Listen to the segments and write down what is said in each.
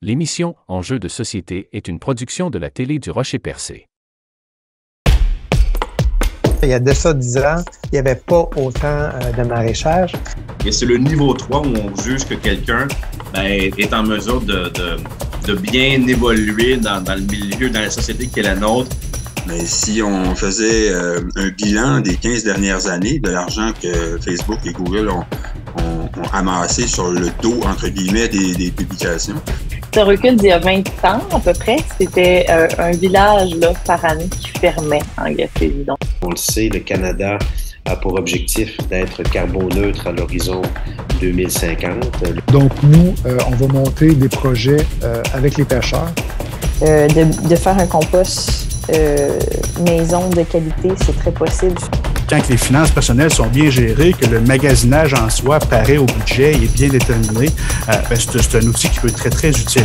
L'émission Enjeux de société est une production de la télé du Rocher-Percé. Il y a de ça 10 ans, il n'y avait pas autant de maraîchage. Et c'est le niveau 3 où on juge que quelqu'un est en mesure de bien évoluer dans le milieu, dans la société qui est la nôtre. Mais si on faisait un bilan des 15 dernières années de l'argent que Facebook et Google ont amassé sur le dos, entre guillemets, des publications. Ça recule d'il y a 20 ans à peu près. C'était un village là, par année qui fermait en Gaspésie. Donc. On le sait, le Canada a pour objectif d'être carboneutre à l'horizon 2050. Donc nous, on va monter des projets avec les pêcheurs. De faire un compost maison de qualité, c'est très possible. Quand les finances personnelles sont bien gérées, que le magasinage en soi paraît au budget et est bien déterminé, c'est un outil qui peut être très, très utile.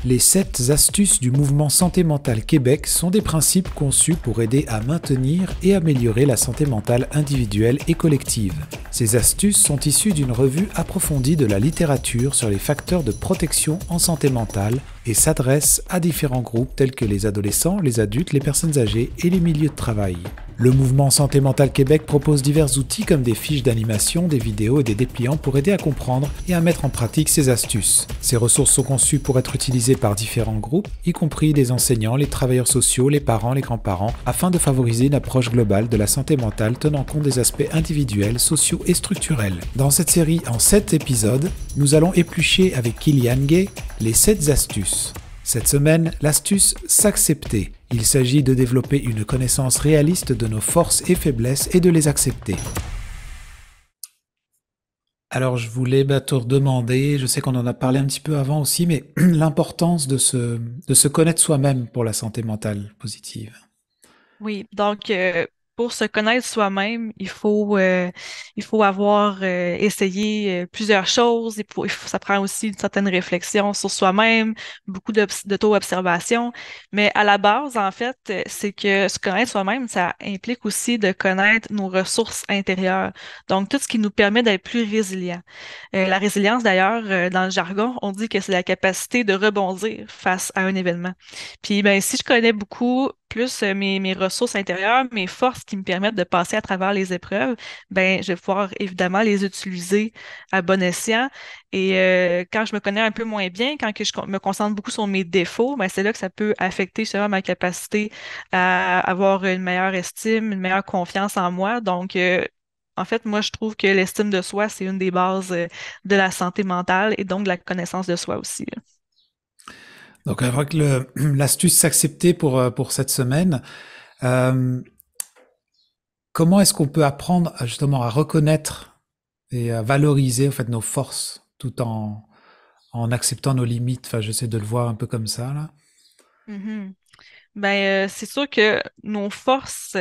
Les 7 astuces du mouvement Santé mentale Québec sont des principes conçus pour aider à maintenir et améliorer la santé mentale individuelle et collective. Ces astuces sont issues d'une revue approfondie de la littérature sur les facteurs de protection en santé mentale et s'adressent à différents groupes tels que les adolescents, les adultes, les personnes âgées et les milieux de travail. Le mouvement Santé mentale Québec propose divers outils comme des fiches d'animation, des vidéos et des dépliants pour aider à comprendre et à mettre en pratique ces astuces. Ces ressources sont conçues pour être utilisées par différents groupes, y compris les enseignants, les travailleurs sociaux, les parents, les grands-parents, afin de favoriser une approche globale de la santé mentale tenant compte des aspects individuels, sociaux et structurels. Dans cette série en 7 épisodes, nous allons éplucher avec Kylian Gay les 7 astuces. Cette semaine, l'astuce s'accepter. Il s'agit de développer une connaissance réaliste de nos forces et faiblesses et de les accepter. Alors je voulais te redemander, je sais qu'on en a parlé un petit peu avant aussi, mais l'importance de se connaître soi-même pour la santé mentale positive. Oui, donc pour se connaître soi-même, il faut avoir essayé plusieurs choses. Ça prend aussi une certaine réflexion sur soi-même, beaucoup d'auto-observation. Mais à la base, en fait, c'est que se connaître soi-même, ça implique aussi de connaître nos ressources intérieures. Donc, tout ce qui nous permet d'être plus résilients. La résilience, d'ailleurs, dans le jargon, on dit que c'est la capacité de rebondir face à un événement. Puis, ben, si je connais beaucoup plus mes ressources intérieures, mes forces qui me permettent de passer à travers les épreuves, ben, je vais pouvoir évidemment les utiliser à bon escient. Et quand je me connais un peu moins bien, quand que je me concentre beaucoup sur mes défauts, ben, c'est là que ça peut affecter justement ma capacité à avoir une meilleure estime, une meilleure confiance en moi. Donc, en fait, moi, je trouve que l'estime de soi, c'est une des bases de la santé mentale et donc de la connaissance de soi aussi. Donc, je crois que l'astuce s'accepter pour cette semaine. Comment est-ce qu'on peut apprendre justement à reconnaître et à valoriser en fait nos forces tout en acceptant nos limites? Enfin, j'essaie de le voir un peu comme ça là. Mm-hmm. Ben, c'est sûr que nos forces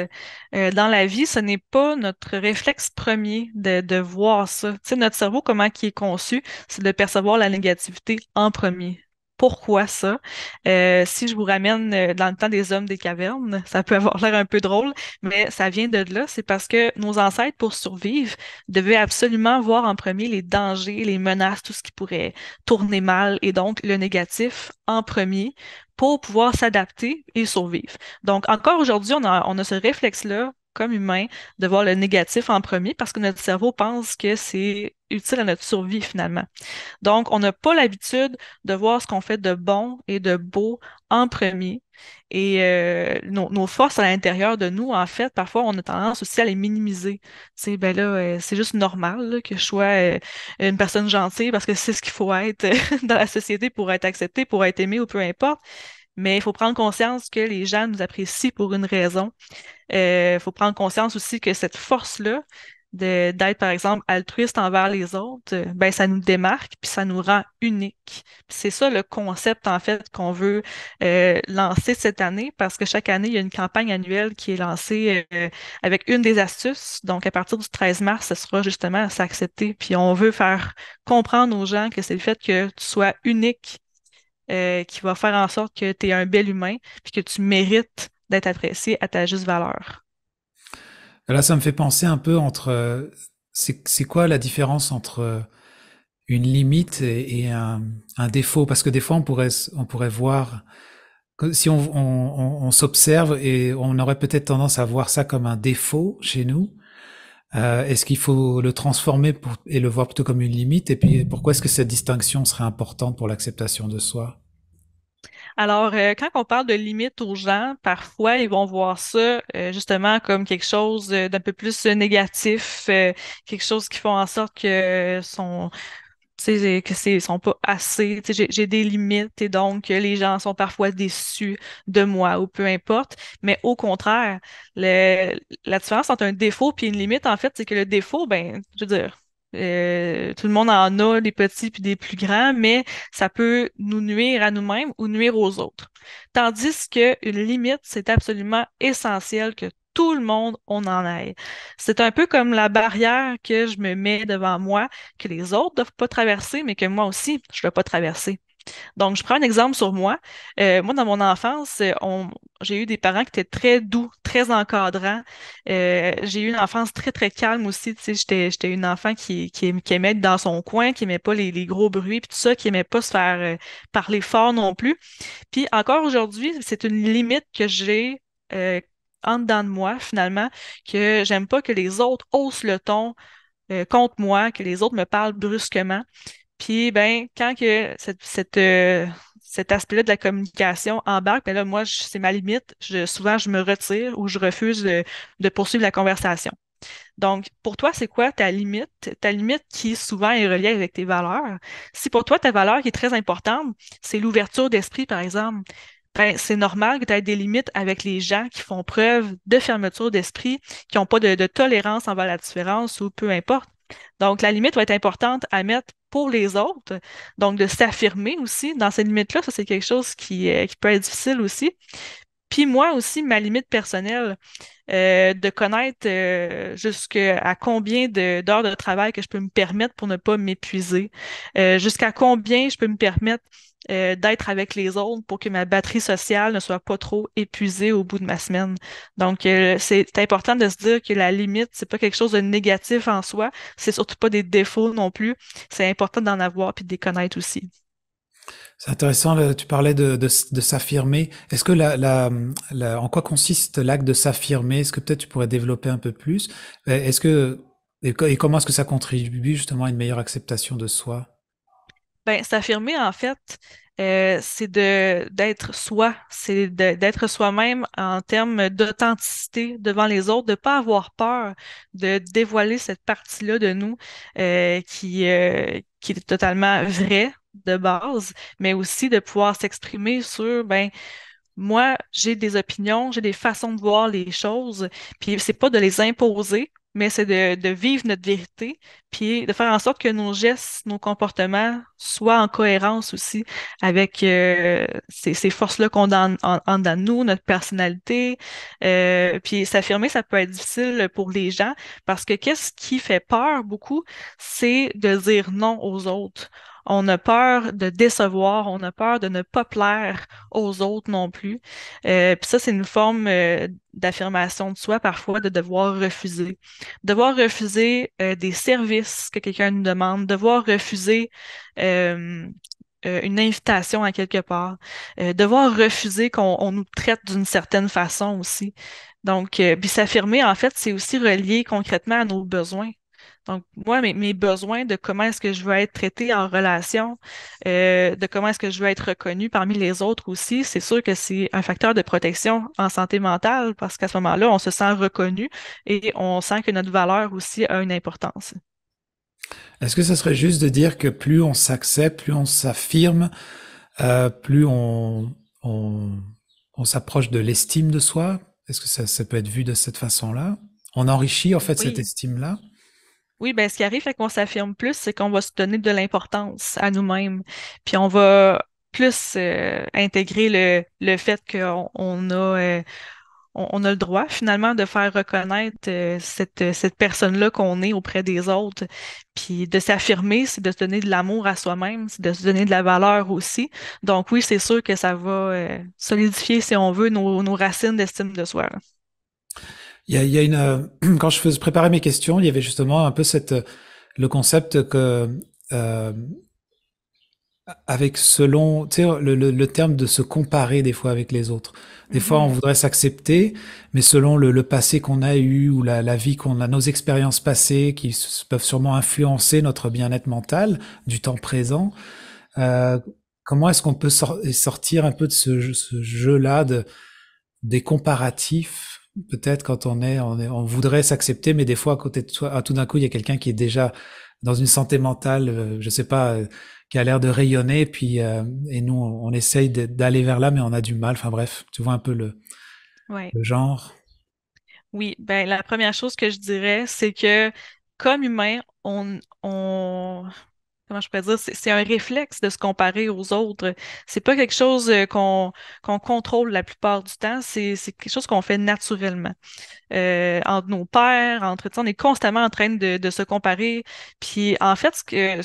dans la vie, ce n'est pas notre réflexe premier de voir ça. Tu sais, notre cerveau, comment il est conçu, c'est de percevoir la négativité en premier. Pourquoi ça? Si je vous ramène dans le temps des hommes des cavernes, ça peut avoir l'air un peu drôle, mais ça vient de là. C'est parce que nos ancêtres, pour survivre, devaient absolument voir en premier les dangers, les menaces, tout ce qui pourrait tourner mal, et donc le négatif en premier pour pouvoir s'adapter et survivre. Donc, encore aujourd'hui, on a ce réflexe-là, comme humain, de voir le négatif en premier parce que notre cerveau pense que c'est utile à notre survie finalement. Donc, on n'a pas l'habitude de voir ce qu'on fait de bon et de beau en premier. Et nos forces à l'intérieur de nous, en fait, parfois, on a tendance aussi à les minimiser. Tu sais, ben là, c'est juste normal là, que je sois une personne gentille parce que c'est ce qu'il faut être dans la société pour être accepté, pour être aimé ou peu importe. Mais il faut prendre conscience que les gens nous apprécient pour une raison. Il faut prendre conscience aussi que cette force-là, d'être, par exemple, altruiste envers les autres, ben, ça nous démarque puis ça nous rend uniques. C'est ça le concept, en fait, qu'on veut lancer cette année parce que chaque année, il y a une campagne annuelle qui est lancée avec une des astuces. Donc, à partir du 13 mars, ce sera justement s'accepter. Puis, on veut faire comprendre aux gens que c'est le fait que tu sois unique qui va faire en sorte que tu es un bel humain puis que tu mérites d'être apprécié à ta juste valeur. Là, ça me fait penser un peu entre... c'est quoi la différence entre une limite et un défaut? Parce que des fois, on pourrait voir, si on s'observe et on aurait peut-être tendance à voir ça comme un défaut chez nous. Est-ce qu'il faut le transformer et le voir plutôt comme une limite? Et puis, pourquoi est-ce que cette distinction serait importante pour l'acceptation de soi? Alors, quand on parle de limites aux gens, parfois, ils vont voir ça justement comme quelque chose d'un peu plus négatif, quelque chose qui font en sorte que sont pas assez. Tu sais, j'ai des limites et donc les gens sont parfois déçus de moi ou peu importe. Mais au contraire, la différence entre un défaut et une limite, en fait, c'est que le défaut, ben, je veux dire, tout le monde en a, des petits puis des plus grands, mais ça peut nous nuire à nous-mêmes ou nuire aux autres. Tandis qu'une limite, c'est absolument essentiel que tout le monde, on en ait. C'est un peu comme la barrière que je me mets devant moi, que les autres ne doivent pas traverser, mais que moi aussi, je ne dois pas traverser. Donc, je prends un exemple sur moi. Moi, dans mon enfance, j'ai eu des parents qui étaient très doux, très encadrants. J'ai eu une enfance très, très calme aussi. Tu sais, j'étais une enfant qui aimait être dans son coin, qui aimait pas les gros bruits, puis tout ça, qui aimait pas se faire parler fort non plus. Puis encore aujourd'hui, c'est une limite que j'ai en dedans de moi, finalement, que j'aime pas que les autres haussent le ton contre moi, que les autres me parlent brusquement. Puis, ben, quand que cet aspect-là de la communication embarque, ben là, moi, c'est ma limite. Souvent, je me retire ou je refuse de poursuivre la conversation. Donc, pour toi, c'est quoi ta limite? Ta limite qui souvent est reliée avec tes valeurs. Si pour toi, ta valeur qui est très importante, c'est l'ouverture d'esprit, par exemple, ben, c'est normal que tu aies des limites avec les gens qui font preuve de fermeture d'esprit, qui n'ont pas de tolérance envers la différence ou peu importe. Donc, la limite va être importante à mettre pour les autres. Donc, de s'affirmer aussi dans ces limites-là, ça, c'est quelque chose qui peut être difficile aussi. Puis moi aussi, ma limite personnelle, de connaître jusqu'à combien d'heures de travail que je peux me permettre pour ne pas m'épuiser, jusqu'à combien je peux me permettre d'être avec les autres pour que ma batterie sociale ne soit pas trop épuisée au bout de ma semaine. Donc, c'est important de se dire que la limite, c'est pas quelque chose de négatif en soi, c'est surtout pas des défauts non plus. C'est important d'en avoir puis de les connaître aussi. C'est intéressant, tu parlais de s'affirmer. Est-ce que en quoi consiste l'acte de s'affirmer? Est-ce que peut-être tu pourrais développer un peu plus? Et comment est-ce que ça contribue justement à une meilleure acceptation de soi? Ben, s'affirmer, en fait, c'est d'être soi, c'est d'être soi-même en termes d'authenticité devant les autres, de pas avoir peur de dévoiler cette partie-là de nous qui est totalement vraie de base, mais aussi de pouvoir s'exprimer sur, ben, moi, j'ai des opinions, j'ai des façons de voir les choses, puis c'est pas de les imposer, mais c'est de vivre notre vérité, puis de faire en sorte que nos gestes, nos comportements soient en cohérence aussi avec ces forces-là qu'on a en dedans de nous, notre personnalité. Puis s'affirmer, ça peut être difficile pour les gens parce que qu'est-ce qui fait peur beaucoup, c'est de dire non aux autres. On a peur de décevoir, on a peur de ne pas plaire aux autres non plus. Puis ça, c'est une forme d'affirmation de soi parfois, de devoir refuser. Devoir refuser des services que quelqu'un nous demande, devoir refuser euh, une invitation à quelque part, devoir refuser qu'on nous traite d'une certaine façon aussi. Donc, puis s'affirmer, en fait, c'est aussi relié concrètement à nos besoins. Donc, moi, mes besoins de comment est-ce que je veux être traité en relation, de comment est-ce que je veux être reconnu parmi les autres aussi, c'est sûr que c'est un facteur de protection en santé mentale parce qu'à ce moment-là, on se sent reconnu et on sent que notre valeur aussi a une importance. Est-ce que ça serait juste de dire que plus on s'accepte, plus on s'affirme, plus on s'approche de l'estime de soi? Est-ce que ça peut être vu de cette façon-là? On enrichit en fait cette Oui. estime-là? Oui, ben ce qui arrive, fait qu'on s'affirme plus, c'est qu'on va se donner de l'importance à nous-mêmes. Puis on va plus intégrer le fait qu'on a le droit finalement de faire reconnaître cette personne-là qu'on est auprès des autres. Puis de s'affirmer, c'est de se donner de l'amour à soi-même, c'est de se donner de la valeur aussi. Donc oui, c'est sûr que ça va solidifier, si on veut, nos racines d'estime de soi. Il y a quand je préparais mes questions, il y avait justement un peu le concept que euh, avec selon, tu sais, le terme de se comparer des fois avec les autres. Des fois, on voudrait s'accepter, mais selon le passé qu'on a eu ou la vie qu'on a, nos expériences passées qui peuvent sûrement influencer notre bien-être mental du temps présent. Euh, Comment est-ce qu'on peut sortir un peu de ce jeu-là des comparatifs? Peut-être quand on voudrait s'accepter, mais des fois à côté de soi, tout d'un coup, il y a quelqu'un qui est déjà dans une santé mentale, je sais pas, qui a l'air de rayonner, puis et nous, on essaye d'aller vers là, mais on a du mal. Enfin bref, tu vois un peu Ouais. le genre. Oui, ben la première chose que je dirais, c'est que comme humain, comment je pourrais dire, c'est un réflexe de se comparer aux autres. C'est pas quelque chose qu'on contrôle la plupart du temps, c'est quelque chose qu'on fait naturellement entre nos pairs, tu sais, on est constamment en train de se comparer. Puis en fait, ce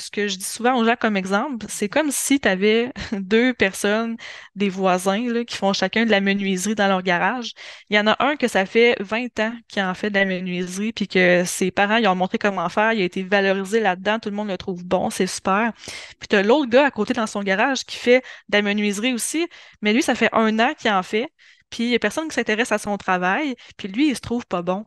que je dis souvent aux gens comme exemple, c'est comme si tu avais deux personnes, des voisins, là, qui font chacun de la menuiserie dans leur garage. Il y en a un que ça fait 20 ans qu'il en fait de la menuiserie, puis que ses parents ils ont montré comment faire, il a été valorisé là-dedans, tout le monde le trouve bon, c'est super. Puis tu as l'autre gars à côté dans son garage qui fait de la menuiserie aussi, mais lui, ça fait 1 an qu'il en fait. Puis il n'y a personne qui s'intéresse à son travail, puis lui, il se trouve pas bon.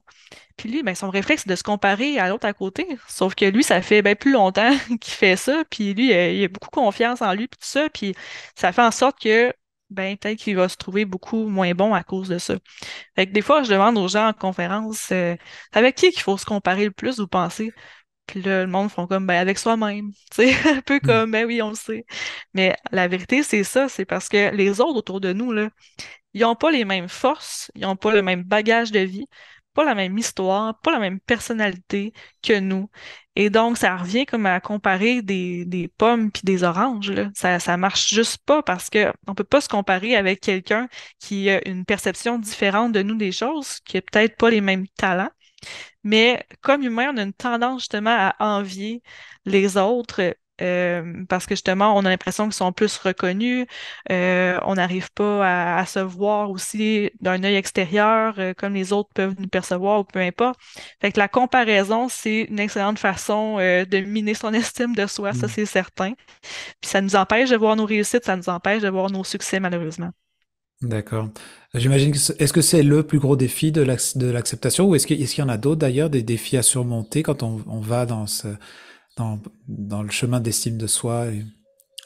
Puis lui, ben, son réflexe, c'est de se comparer à l'autre à côté. Sauf que lui, ça fait ben, plus longtemps qu'il fait ça, puis lui, il a beaucoup confiance en lui, puis tout ça, puis ça fait en sorte que ben, peut-être qu'il va se trouver beaucoup moins bon à cause de ça. Fait que des fois, je demande aux gens en conférence, avec qui qu'il faut se comparer le plus, vous pensez? Puis là, le monde font comme, ben, avec soi-même. Tu sais, un peu comme, ben oui, on le sait. Mais la vérité, c'est ça, c'est parce que les autres autour de nous, là, ils n'ont pas les mêmes forces, ils n'ont pas le même bagage de vie, pas la même histoire, pas la même personnalité que nous. Et donc, ça revient comme à comparer des pommes puis des oranges, là. Ça marche juste pas parce que on peut pas se comparer avec quelqu'un qui a une perception différente de nous des choses, qui a peut-être pas les mêmes talents. Mais comme humain, on a une tendance justement à envier les autres parce que justement, on a l'impression qu'ils sont plus reconnus. On n'arrive pas à se voir aussi d'un œil extérieur comme les autres peuvent nous percevoir ou peu importe. Fait que la comparaison, c'est une excellente façon de miner son estime de soi, ça c'est certain. Puis ça nous empêche de voir nos réussites, ça nous empêche de voir nos succès malheureusement. D'accord. J'imagine que est-ce que c'est le plus gros défi de de l'acceptation ou est-ce qu'il y en a d'autres d'ailleurs, des défis à surmonter quand on va dans le chemin d'estime de soi et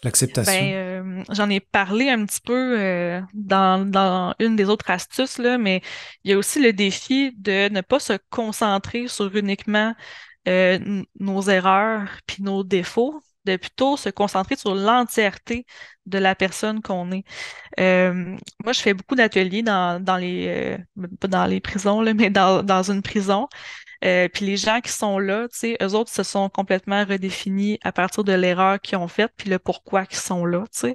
l'acceptation? J'en ai parlé un petit peu dans une des autres astuces, là, mais il y a aussi le défi de ne pas se concentrer sur uniquement nos erreurs puis nos défauts, de plutôt se concentrer sur l'entièreté de la personne qu'on est. Moi, je fais beaucoup d'ateliers dans pas dans les prisons, là, mais dans une prison. Puis les gens qui sont là, tu sais, eux autres se sont complètement redéfinis à partir de l'erreur qu'ils ont faite, puis le pourquoi qu'ils sont là, tu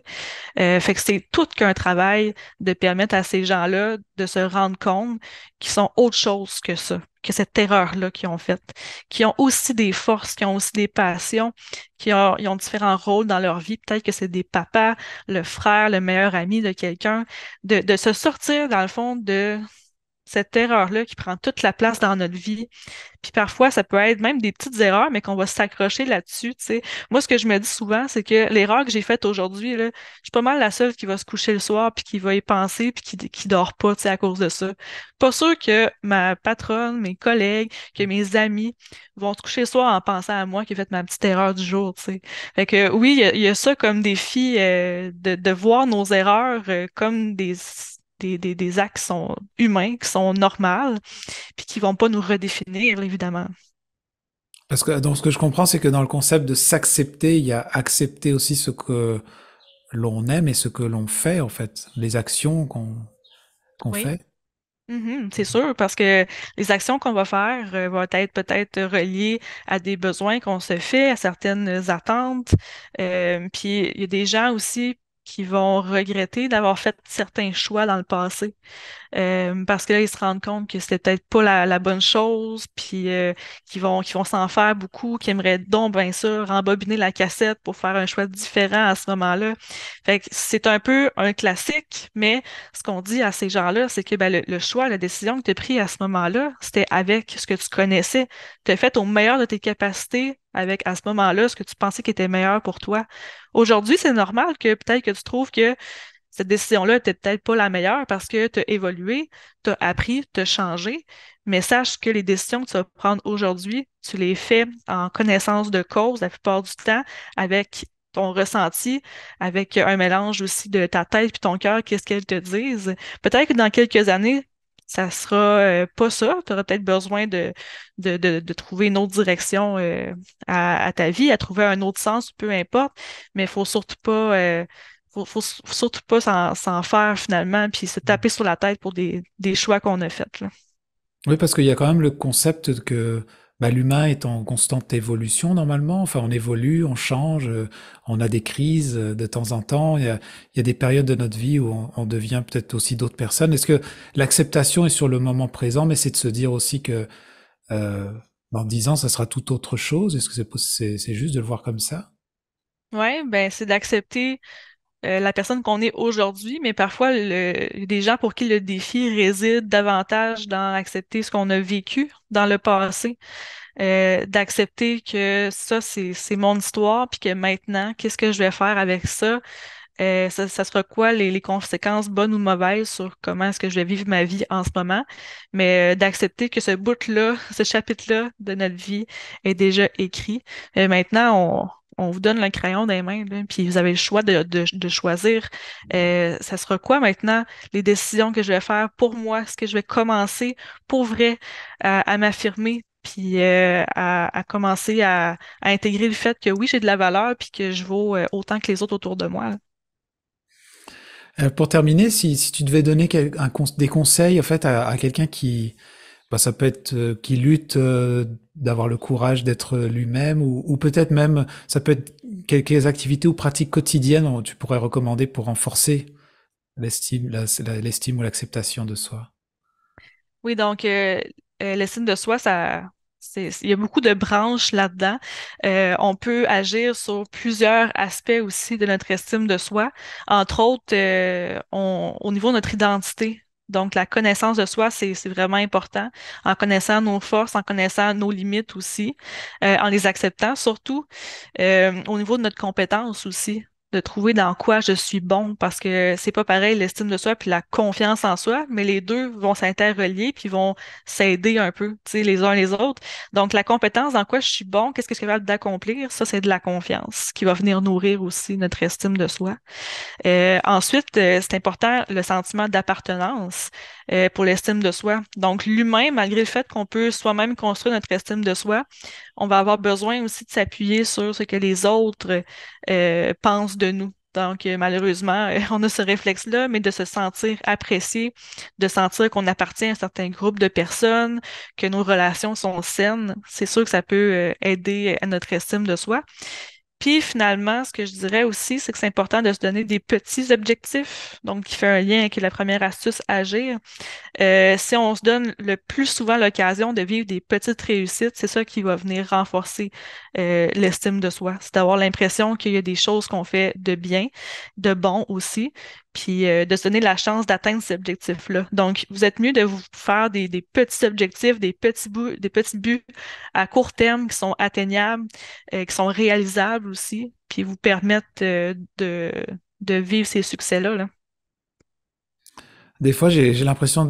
sais. Fait que c'est tout qu'un travail de permettre à ces gens-là de se rendre compte qu'ils sont autre chose que ça, que cette erreur-là qu'ils ont faite, qui ont aussi des forces, qui ont aussi des passions, ils ont différents rôles dans leur vie. Peut-être que c'est des papas, le frère, le meilleur ami de quelqu'un, de se sortir, dans le fond, de cette erreur-là qui prend toute la place dans notre vie. Puis parfois, ça peut être même des petites erreurs, mais qu'on va s'accrocher là-dessus, tu sais. Moi, ce que je me dis souvent, c'est que l'erreur que j'ai faite aujourd'hui, là, je suis pas mal la seule qui va se coucher le soir, puis qui va y penser, puis qui dort pas, tu sais, à cause de ça. Pas sûr que ma patronne, mes collègues, que mes amis vont se coucher le soir en pensant à moi qui ai fait ma petite erreur du jour, tu sais. Fait que oui, il y a ça comme défi de voir nos erreurs comme des actes qui sont humains, qui sont normaux, puis qui vont pas nous redéfinir, évidemment. Parce que donc ce que je comprends, c'est que dans le concept de s'accepter, il y a accepter aussi ce que l'on aime et ce que l'on fait en fait, les actions qu'on Oui. fait. C'est sûr, parce que les actions qu'on va faire vont être peut-être reliées à des besoins qu'on se fait, à certaines attentes. Puis il y a des gens aussi qui vont regretter d'avoir fait certains choix dans le passé. Parce que là, ils se rendent compte que c'était peut-être pas la bonne chose, puis qu'ils vont s'en faire beaucoup, qui aimeraient donc bien sûr rembobiner la cassette pour faire un choix différent à ce moment-là. Fait que c'est un peu un classique, mais ce qu'on dit à ces gens-là, c'est que ben, le choix, la décision que tu as prise à ce moment-là, c'était avec ce que tu connaissais. Tu as fait au meilleur de tes capacités avec à ce moment-là ce que tu pensais qui était meilleur pour toi. Aujourd'hui, c'est normal que peut-être que tu trouves que cette décision-là n'était peut-être pas la meilleure parce que tu as évolué, tu as appris, tu as changé, mais sache que les décisions que tu vas prendre aujourd'hui, tu les fais en connaissance de cause la plupart du temps, avec ton ressenti, avec un mélange aussi de ta tête et ton cœur, qu'est-ce qu'elles te disent. Peut-être que dans quelques années, ça sera pas ça. Tu auras peut-être besoin de trouver une autre direction à ta vie, à trouver un autre sens, peu importe, mais il faut surtout pas faut surtout pas s'en faire finalement, puis se taper sur la tête pour des choix qu'on a faits, là. Oui, parce qu'il y a quand même le concept que l'humain est en constante évolution normalement. Enfin, on évolue, on change, on a des crises de temps en temps. Il y a des périodes de notre vie où on devient peut-être aussi d'autres personnes. Est-ce que l'acceptation est sur le moment présent, mais c'est de se dire aussi que dans 10 ans, ça sera tout autre chose? Est-ce que c'est juste de le voir comme ça? Ouais, ben c'est d'accepter la personne qu'on est aujourd'hui, mais parfois, il y a des gens pour qui le défi réside davantage dans accepter ce qu'on a vécu dans le passé, d'accepter que ça, c'est mon histoire, puis que maintenant, qu'est-ce que je vais faire avec ça? Ça sera quoi les conséquences bonnes ou mauvaises sur comment est-ce que je vais vivre ma vie en ce moment, mais d'accepter que ce bout-là, ce chapitre-là de notre vie est déjà écrit. Maintenant, on vous donne le crayon dans les mains, là, puis vous avez le choix de choisir. Ça sera quoi maintenant les décisions que je vais faire pour moi? Est-ce que je vais commencer pour vrai à m'affirmer? Puis à commencer à intégrer le fait que oui, j'ai de la valeur, puis que je vaux autant que les autres autour de moi, là. Pour terminer, si tu devais donner des conseils en fait à quelqu'un qui, ça peut être qui lutte d'avoir le courage d'être lui-même, ou peut-être même ça peut être quelques activités ou pratiques quotidiennes dont tu pourrais recommander pour renforcer l'estime ou l'acceptation de soi. Oui, donc l'estime de soi, il y a beaucoup de branches là-dedans. On peut agir sur plusieurs aspects aussi de notre estime de soi. Entre autres, au niveau de notre identité. Donc, la connaissance de soi, c'est vraiment important. En connaissant nos forces, en connaissant nos limites aussi, en les acceptant surtout. Au niveau de notre compétence aussi, de trouver dans quoi je suis bon, parce que c'est pas pareil l'estime de soi puis la confiance en soi, mais les deux vont s'interrelier puis vont s'aider un peu, tu sais, les uns les autres. Donc la compétence, dans quoi je suis bon, qu'est-ce que je suis capable d'accomplir, ça c'est de la confiance qui va venir nourrir aussi notre estime de soi. Ensuite, c'est important le sentiment d'appartenance pour l'estime de soi. Donc, l'humain, malgré le fait qu'on peut soi-même construire notre estime de soi, on va avoir besoin aussi de s'appuyer sur ce que les autres pensent de nous. Donc, malheureusement, on a ce réflexe-là, mais de se sentir apprécié, de sentir qu'on appartient à un certain groupe de personnes, que nos relations sont saines, c'est sûr que ça peut aider à notre estime de soi. Puis finalement, ce que je dirais aussi, c'est que c'est important de se donner des petits objectifs, donc qui fait un lien avec la première astuce, agir. Si on se donne le plus souvent l'occasion de vivre des petites réussites, c'est ça qui va venir renforcer l'estime de soi. C'est d'avoir l'impression qu'il y a des choses qu'on fait de bien, de bon aussi, puis de se donner la chance d'atteindre ces objectifs-là. Donc, vous êtes mieux de vous faire des petits objectifs, des petits buts à court terme qui sont atteignables, qui sont réalisables aussi, puis vous permettent de vivre ces succès-là, là. Des fois, j'ai l'impression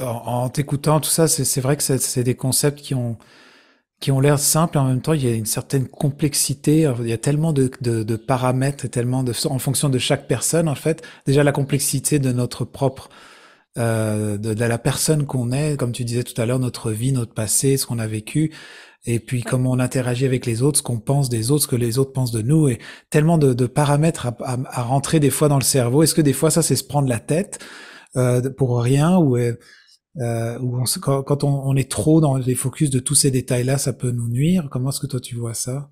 en t'écoutant tout ça, c'est vrai que c'est des concepts qui ont l'air simples, et en même temps, il y a une certaine complexité. Il y a tellement de paramètres, et tellement en fonction de chaque personne, en fait. Déjà, la complexité de notre propre, de la personne qu'on est, comme tu disais tout à l'heure, notre vie, notre passé, ce qu'on a vécu, et puis comment on interagit avec les autres, ce qu'on pense des autres, ce que les autres pensent de nous, et tellement de paramètres à rentrer des fois dans le cerveau. Est-ce que des fois, ça, c'est se prendre la tête pour rien, ou quand on est trop dans les focus de tous ces détails-là, ça peut nous nuire? Comment est-ce que toi tu vois ça?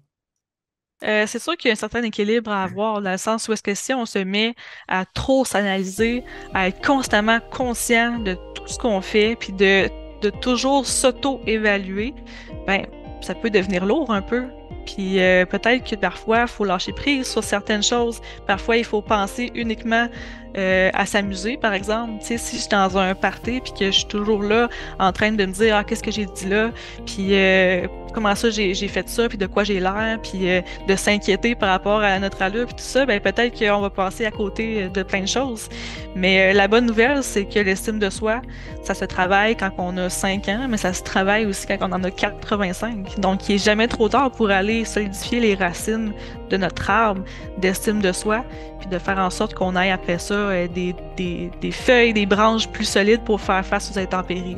C'est sûr qu'il y a un certain équilibre à avoir, dans le sens où est-ce que si on se met à trop s'analyser, à être constamment conscient de tout ce qu'on fait, puis de toujours s'auto-évaluer, ben ça peut devenir lourd un peu. Puis peut-être que parfois, il faut lâcher prise sur certaines choses. Parfois, il faut penser uniquement à s'amuser, par exemple. Tu sais, si je suis dans un party puis que je suis toujours là en train de me dire qu'est-ce que j'ai dit là, puis comment ça j'ai fait ça, puis de quoi j'ai l'air, puis de s'inquiéter par rapport à notre allure, puis tout ça, ben peut-être qu'on va passer à côté de plein de choses. Mais la bonne nouvelle, c'est que l'estime de soi, ça se travaille quand on a 5 ans, mais ça se travaille aussi quand on en a 85. Donc, il n'est jamais trop tard pour aller solidifier les racines de notre arbre d'estime de soi, puis de faire en sorte qu'on aille après ça des feuilles, des branches plus solides pour faire face aux intempéries.